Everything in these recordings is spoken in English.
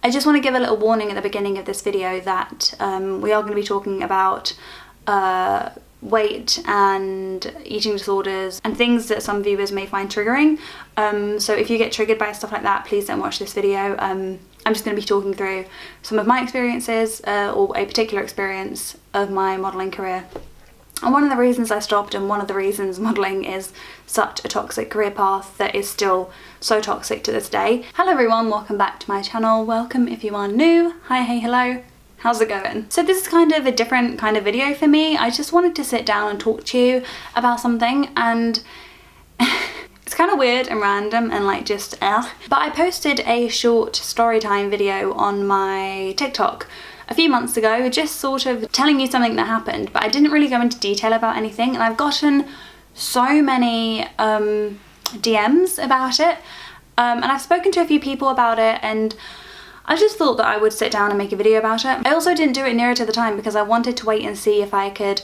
I just want to give a little warning at the beginning of this video that we are going to be talking about weight and eating disorders and things that some viewers may find triggering. So if you get triggered by stuff like that, please don't watch this video. I'm just going to be talking through some of my experiences or a particular experience of my modelling career. And one of the reasons I stopped, and one of the reasons modelling is such a toxic career path that is still so toxic to this day. Hello everyone, welcome back to my channel. Welcome if you are new. Hi, hey, hello. How's it going? So this is kind of a different kind of video for me. I just wanted to sit down and talk to you about something, and it's kind of weird and random and like just but I posted a short story time video on my TikTok a few months ago, just sort of telling you something that happened, but I didn't really go into detail about anything, and I've gotten so many DMs about it, and I've spoken to a few people about it, and I just thought that I would sit down and make a video about it. I also didn't do it nearer to the time because I wanted to wait and see if I could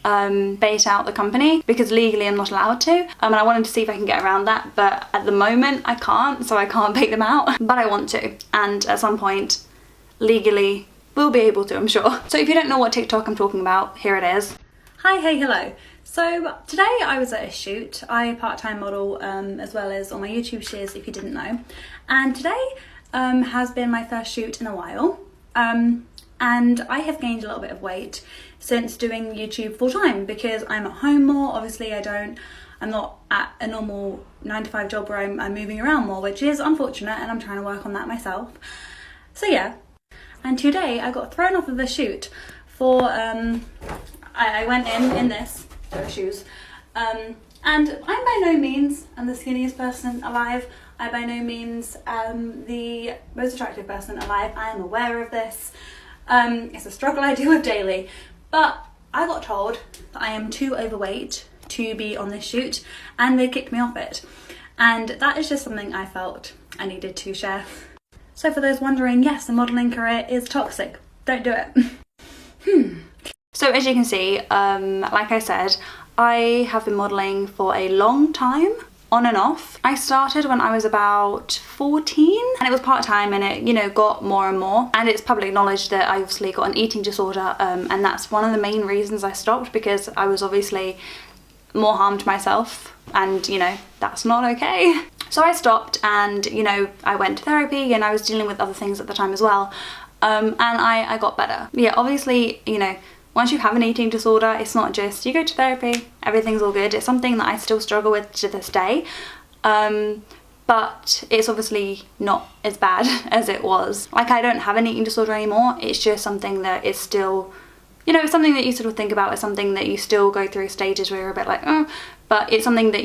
bait out the company, because legally I'm not allowed to, and I wanted to see if I can get around that, but at the moment I can't, so I can't bait them out, but I want to, and at some point legally we'll be able to, I'm sure. So if you don't know what TikTok I'm talking about, here it is. Hi, hey, hello. So today I was at a shoot. I part-time model as well as on my YouTube shares, if you didn't know, and today has been my first shoot in a while, and I have gained a little bit of weight since doing YouTube full-time because I'm at home more. Obviously I'm not at a normal 9-to-5 job where I'm moving around more, which is unfortunate, and I'm trying to work on that myself. So yeah, and today I got thrown off of a shoot for, I went in this pair of shoes, and I'm by no means the skinniest person alive. I by no means am the most attractive person alive. I am aware of this. It's a struggle I deal with daily, but I got told that I am too overweight to be on this shoot, and they kicked me off it, and that is just something I felt I needed to share. So for those wondering, yes, the modelling career is toxic. Don't do it. So as you can see, like I said, I have been modelling for a long time, on and off. I started when I was about 14, and it was part-time, and it, you know, got more and more, and it's public knowledge that I obviously got an eating disorder, and that's one of the main reasons I stopped, because I was obviously more harm to myself, and you know, that's not okay. So I stopped, and you know, I went to therapy, and I was dealing with other things at the time as well, and I got better. Yeah, obviously, you know, once you have an eating disorder, it's not just you go to therapy, everything's all good. It's something that I still struggle with to this day, but it's obviously not as bad as it was. Like, I don't have an eating disorder anymore. It's just something that is still, you know, it's something that you sort of think about, it's something that you still go through stages where you're a bit like, oh, but it's something that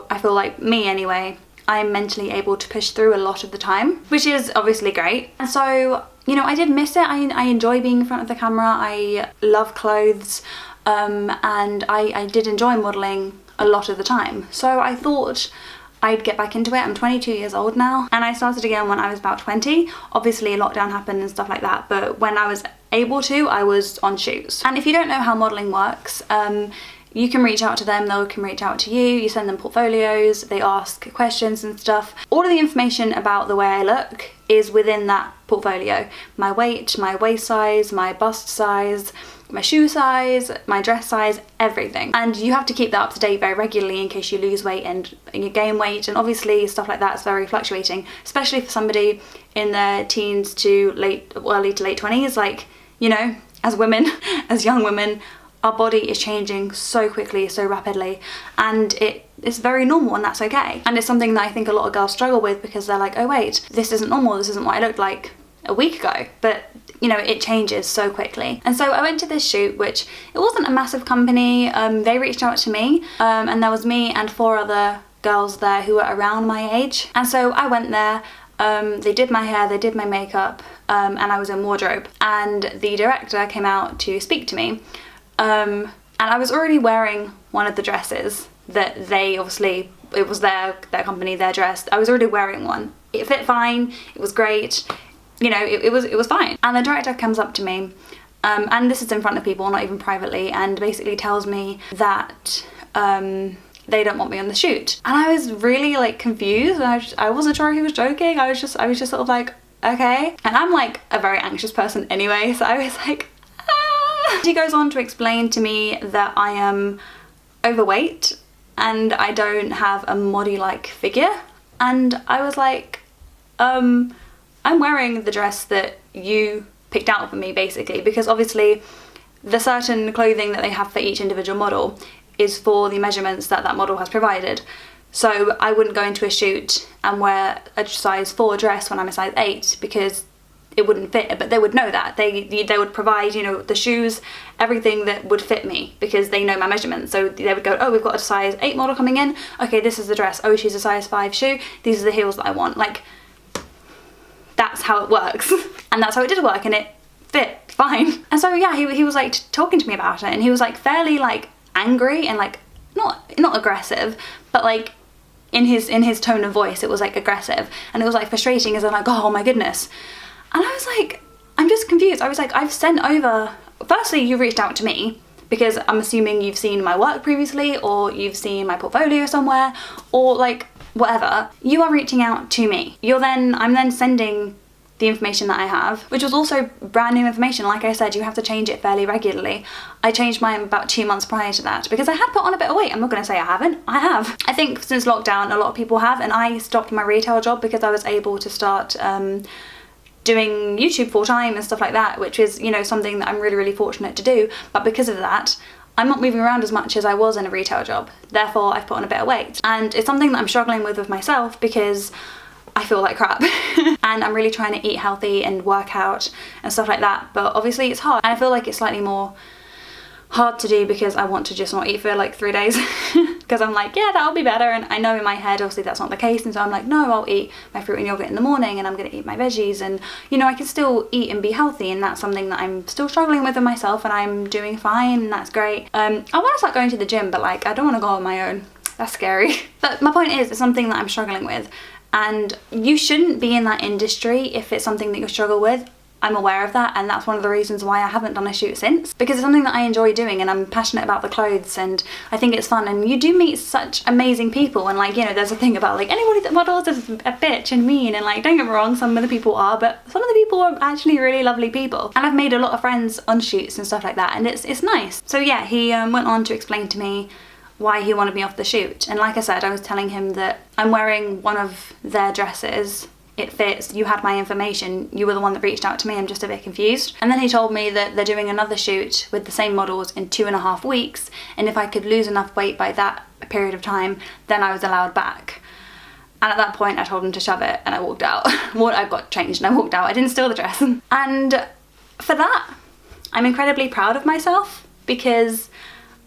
I feel like, me anyway, I'm mentally able to push through a lot of the time, which is obviously great. And so, you know, I did miss it. I enjoy being in front of the camera. I love clothes, and I did enjoy modelling a lot of the time. So I thought I'd get back into it. I'm 22 years old now, and I started again when I was about 20. Obviously lockdown happened and stuff like that, but when I was able to, I was on shoots. And if you don't know how modelling works, you can reach out to them, they can reach out to you, you send them portfolios, they ask questions and stuff. All of the information about the way I look is within that portfolio. My weight, my waist size, my bust size, my shoe size, my dress size, everything. And you have to keep that up to date very regularly in case you lose weight and you gain weight, and obviously stuff like that is very fluctuating, especially for somebody in their teens to early to late 20s. Like, you know, as women, as young women, our body is changing so quickly, so rapidly, and it's very normal, and that's okay. And it's something that I think a lot of girls struggle with, because they're like, oh wait, this isn't normal, this isn't what I looked like a week ago. But you know, it changes so quickly. And so I went to this shoot, which it wasn't a massive company. They reached out to me, and there was me and 4 other girls there who were around my age. And so I went there, they did my hair, they did my makeup, and I was in wardrobe, and the director came out to speak to me. And I was already wearing one of the dresses that they obviously, it was their company, their dress. I was already wearing one. It fit fine, it was great, you know, it was fine. And the director comes up to me, and this is in front of people, not even privately, and basically tells me that they don't want me on the shoot. And I was really like confused, and I wasn't sure if he was joking. I was just sort of like, okay? And I'm like a very anxious person anyway, so I was like, ah. He goes on to explain to me that I am overweight and I don't have a model-like figure, and I was like, I'm wearing the dress that you picked out for me, basically, because obviously the certain clothing that they have for each individual model is for the measurements that that model has provided. So I wouldn't go into a shoot and wear a size 4 dress when I'm a size 8 because it wouldn't fit, but they would know that. They would provide, you know, the shoes, everything that would fit me because they know my measurements. So they would go, oh, we've got a size 8 model coming in. Okay, this is the dress. Oh, she's a size 5 shoe. These are the heels that I want. Like, that's how it works. And that's how it did work, and it fit fine. And so yeah, he was like talking to me about it, and he was like fairly like angry and like not aggressive, but like in his tone of voice it was like aggressive, and it was like frustrating as I'm like, oh my goodness. And I was like, I'm just confused. I was like, I've sent over, firstly you reached out to me because I'm assuming you've seen my work previously, or you've seen my portfolio somewhere, or like whatever. You are reaching out to me. I'm then sending the information that I have, which was also brand new information. Like I said, you have to change it fairly regularly. I changed mine about 2 months prior to that because I had put on a bit of weight. I'm not gonna say I haven't, I have. I think since lockdown, a lot of people have, and I stopped my retail job because I was able to start doing YouTube full time and stuff like that, which is, you know, something that I'm really, really fortunate to do. But because of that, I'm not moving around as much as I was in a retail job. Therefore, I've put on a bit of weight. And it's something that I'm struggling with myself because I feel like crap. And I'm really trying to eat healthy and work out and stuff like that, but obviously it's hard. And I feel like it's slightly more hard to do because I want to just not eat for like 3 days because I'm like, yeah, that'll be better, and I know in my head obviously that's not the case, and so I'm like, no, I'll eat my fruit and yogurt in the morning, and I'm gonna eat my veggies, and you know, I can still eat and be healthy, and that's something that I'm still struggling with in myself, and I'm doing fine, and that's great. I want to start going to the gym, but like I don't want to go on my own. That's scary. But my point is, it's something that I'm struggling with. And you shouldn't be in that industry if it's something that you struggle with. I'm aware of that, and that's one of the reasons why I haven't done a shoot since, because it's something that I enjoy doing, and I'm passionate about the clothes, and I think it's fun, and you do meet such amazing people, and like, you know, there's a thing about like anybody that models is a bitch and mean, and like, don't get me wrong, some of the people are, but some of the people are actually really lovely people, and I've made a lot of friends on shoots and stuff like that, and it's nice. So yeah, he went on to explain to me why he wanted me off the shoot, and like I said, I was telling him that I'm wearing one of their dresses, it fits, you had my information, you were the one that reached out to me, I'm just a bit confused. And then he told me that they're doing another shoot with the same models in 2.5 weeks, and if I could lose enough weight by that period of time, then I was allowed back. And at that point I told him to shove it, and I walked out. I got changed and I walked out. I didn't steal the dress. And for that, I'm incredibly proud of myself, because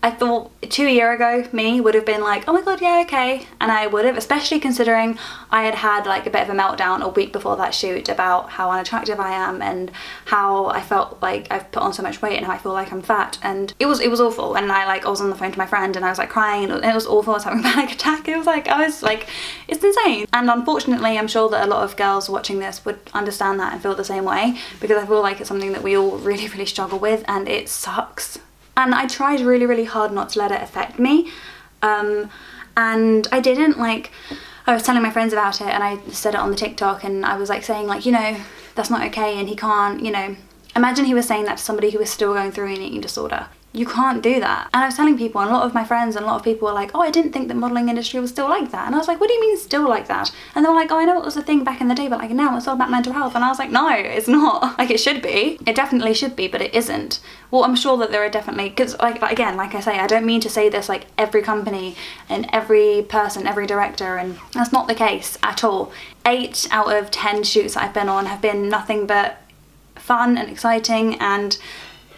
I thought 2 years ago me would have been like, oh my god, yeah, okay, and I would have, especially considering I had had like a bit of a meltdown a week before that shoot about how unattractive I am and how I felt like I've put on so much weight and how I feel like I'm fat, and it was awful. And I was on the phone to my friend and I was like crying, and it was awful. I was having a panic attack. I was like, it's insane. And unfortunately, I'm sure that a lot of girls watching this would understand that and feel the same way, because I feel like it's something that we all really, really struggle with, and it sucks. And I tried really, really hard not to let it affect me, and I didn't. Like, I was telling my friends about it, and I said it on the TikTok, and I was like saying like, you know, that's not okay, and he can't, you know, imagine he was saying that to somebody who is still going through an eating disorder. You can't do that. And I was telling people, and a lot of my friends and a lot of people were like, oh, I didn't think the modelling industry was still like that. And I was like, what do you mean still like that? And they were like, oh, I know it was a thing back in the day, but like now it's all about mental health. And I was like, no, it's not. Like, it should be. It definitely should be, but it isn't. Well, I'm sure that there are definitely, because like again, like I say, I don't mean to say this like every company and every person, every director, and that's not the case at all. 8 out of 10 shoots that I've been on have been nothing but fun and exciting and,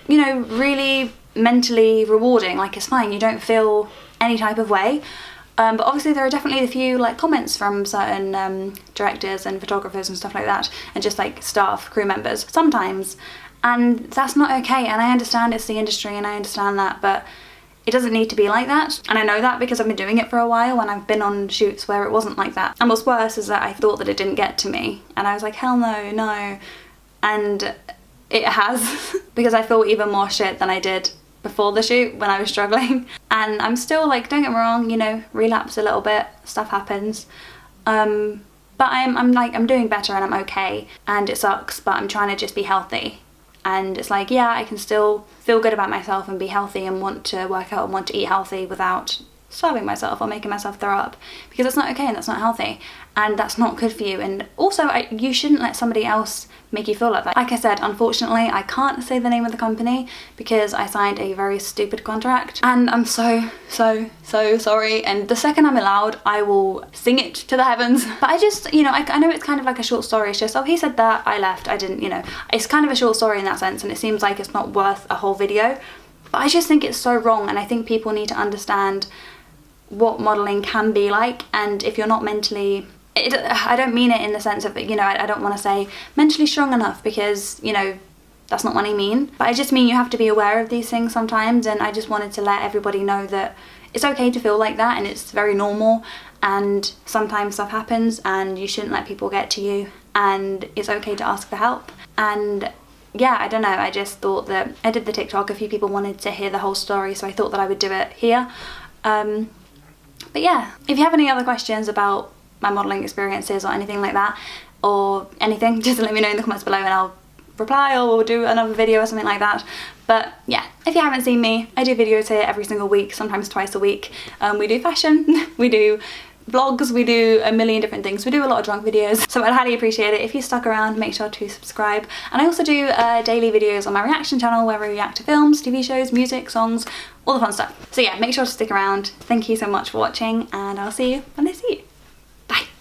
you know, really mentally rewarding. Like, it's fine, you don't feel any type of way, but obviously there are definitely a few like comments from certain directors and photographers and stuff like that, and just like staff, crew members sometimes, and that's not okay. And I understand it's the industry, and I understand that, but it doesn't need to be like that. And I know that because I've been doing it for a while, and I've been on shoots where it wasn't like that. And what's worse is that I thought that it didn't get to me, and I was like, hell no, and it has, because I feel even more shit than I did before the shoot when I was struggling. And I'm still like, don't get me wrong, you know, relapse a little bit, stuff happens, but But I'm doing better and I'm okay, and it sucks, but I'm trying to just be healthy. And it's like, yeah, I can still feel good about myself and be healthy and want to work out and want to eat healthy without starving myself or making myself throw up, because that's not okay and that's not healthy and that's not good for you. And also you shouldn't let somebody else make you feel like that. Like I said, unfortunately I can't say the name of the company because I signed a very stupid contract, and I'm so sorry, and the second I'm allowed I will sing it to the heavens. But I just, you know, I know it's kind of like a short story. It's just, oh, he said that, I left, I didn't, you know, it's kind of a short story in that sense, and it seems like it's not worth a whole video. But I just think it's so wrong, and I think people need to understand what modelling can be like. And if you're not mentally, I don't mean it in the sense of, you know, I don't want to say mentally strong enough, because, you know, that's not what I mean. But I just mean you have to be aware of these things sometimes, and I just wanted to let everybody know that it's okay to feel like that, and it's very normal, and sometimes stuff happens and you shouldn't let people get to you, and it's okay to ask for help. And yeah, I don't know, I just thought that I did the TikTok, a few people wanted to hear the whole story, so I thought that I would do it here. But yeah, if you have any other questions about my modelling experiences or anything like that, or anything, just let me know in the comments below and I'll reply, or we'll do another video or something like that. But yeah, if you haven't seen me, I do videos here every single week, sometimes twice a week. We do fashion, we do vlogs, we do a million different things. We do a lot of drunk videos, so I'd highly appreciate it if you stuck around. Make sure to subscribe. And I also do daily videos on my reaction channel where we react to films, TV shows, music, songs, all the fun stuff. So yeah, make sure to stick around. Thank you so much for watching, and I'll see you when I see you.